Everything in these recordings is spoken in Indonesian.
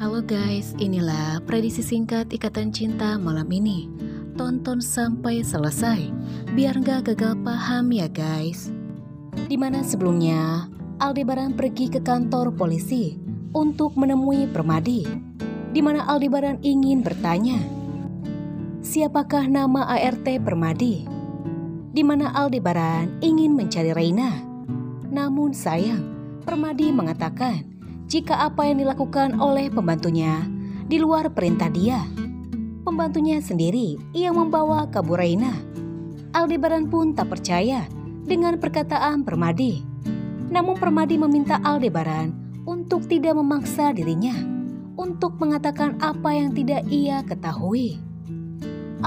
Halo guys, inilah prediksi singkat Ikatan Cinta malam ini. Tonton sampai selesai, biar gak gagal paham ya guys. Dimana sebelumnya, Aldebaran pergi ke kantor polisi untuk menemui Permadi. Dimana Aldebaran ingin bertanya, siapakah nama ART Permadi? Dimana Aldebaran ingin mencari Reina. Namun sayang, Permadi mengatakan jika apa yang dilakukan oleh pembantunya di luar perintah dia. Pembantunya sendiri yang membawa kabur Reina. Aldebaran pun tak percaya dengan perkataan Permadi. Namun Permadi meminta Aldebaran untuk tidak memaksa dirinya untuk mengatakan apa yang tidak ia ketahui.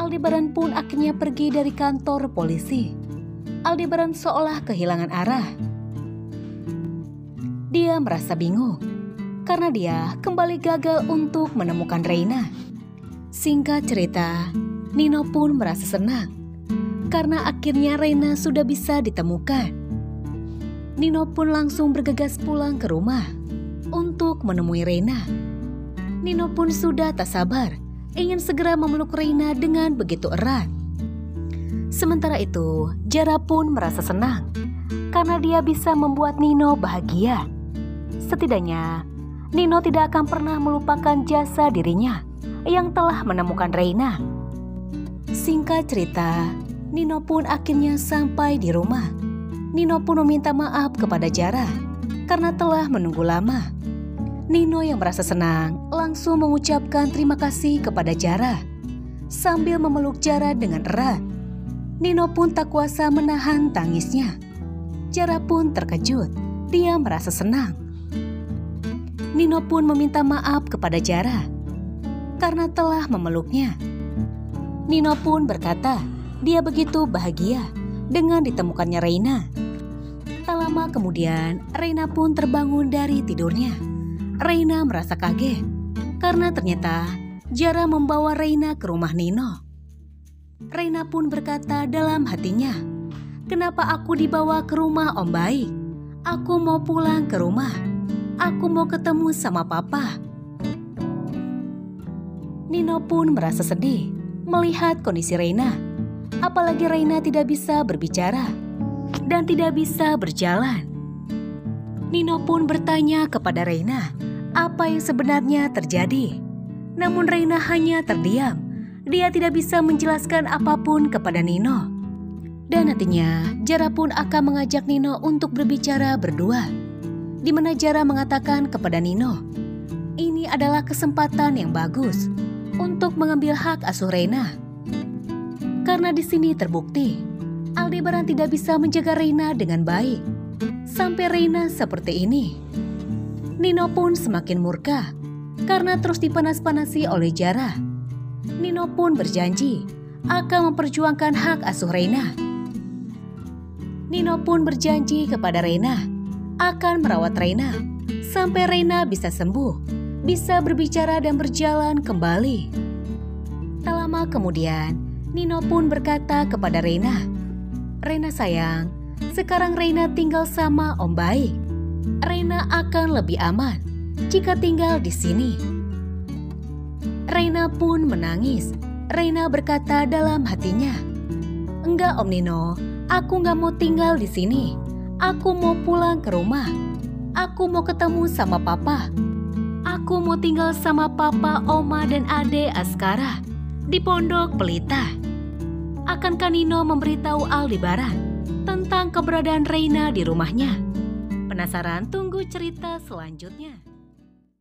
Aldebaran pun akhirnya pergi dari kantor polisi. Aldebaran seolah kehilangan arah. Dia merasa bingung karena dia kembali gagal untuk menemukan Reina. Singkat cerita, Nino pun merasa senang karena akhirnya Reina sudah bisa ditemukan. Nino pun langsung bergegas pulang ke rumah untuk menemui Reina. Nino pun sudah tak sabar ingin segera memeluk Reina dengan begitu erat. Sementara itu, Jara pun merasa senang karena dia bisa membuat Nino bahagia. Setidaknya, Nino tidak akan pernah melupakan jasa dirinya yang telah menemukan Reina. Singkat cerita, Nino pun akhirnya sampai di rumah. Nino pun meminta maaf kepada Jara karena telah menunggu lama. Nino yang merasa senang langsung mengucapkan terima kasih kepada Jara sambil memeluk Jara dengan erat. Nino pun tak kuasa menahan tangisnya. Jara pun terkejut, dia merasa senang. Nino pun meminta maaf kepada Jara karena telah memeluknya. Nino pun berkata dia begitu bahagia dengan ditemukannya Reina. Tak lama kemudian, Reina pun terbangun dari tidurnya. Reina merasa kaget karena ternyata Jara membawa Reina ke rumah Nino. Reina pun berkata dalam hatinya, "Kenapa aku dibawa ke rumah Om Baik? Aku mau pulang ke rumah. Aku mau ketemu sama Papa." Nino pun merasa sedih melihat kondisi Reina. Apalagi Reina tidak bisa berbicara dan tidak bisa berjalan. Nino pun bertanya kepada Reina apa yang sebenarnya terjadi. Namun Reina hanya terdiam. Dia tidak bisa menjelaskan apapun kepada Nino. Dan nantinya Jara pun akan mengajak Nino untuk berbicara berdua. Di mana Jara mengatakan kepada Nino, ini adalah kesempatan yang bagus untuk mengambil hak asuh Reina. Karena di sini terbukti Aldebaran tidak bisa menjaga Reina dengan baik sampai Reina seperti ini. Nino pun semakin murka karena terus dipanas-panasi oleh Jara. Nino pun berjanji akan memperjuangkan hak asuh Reina. Nino pun berjanji kepada Reina akan merawat Reina sampai Reina bisa sembuh, bisa berbicara dan berjalan kembali. Tak lama kemudian, Nino pun berkata kepada Reina, "Reina sayang, sekarang Reina tinggal sama Om Baik. Reina akan lebih aman jika tinggal di sini." Reina pun menangis. Reina berkata dalam hatinya, "Enggak Om Nino, aku gak mau tinggal di sini. Aku mau pulang ke rumah. Aku mau ketemu sama Papa. Aku mau tinggal sama Papa, Oma, dan Ade Askara di Pondok Pelita." Akankah Nino memberitahu Aldebaran tentang keberadaan Reina di rumahnya? Penasaran? Tunggu cerita selanjutnya.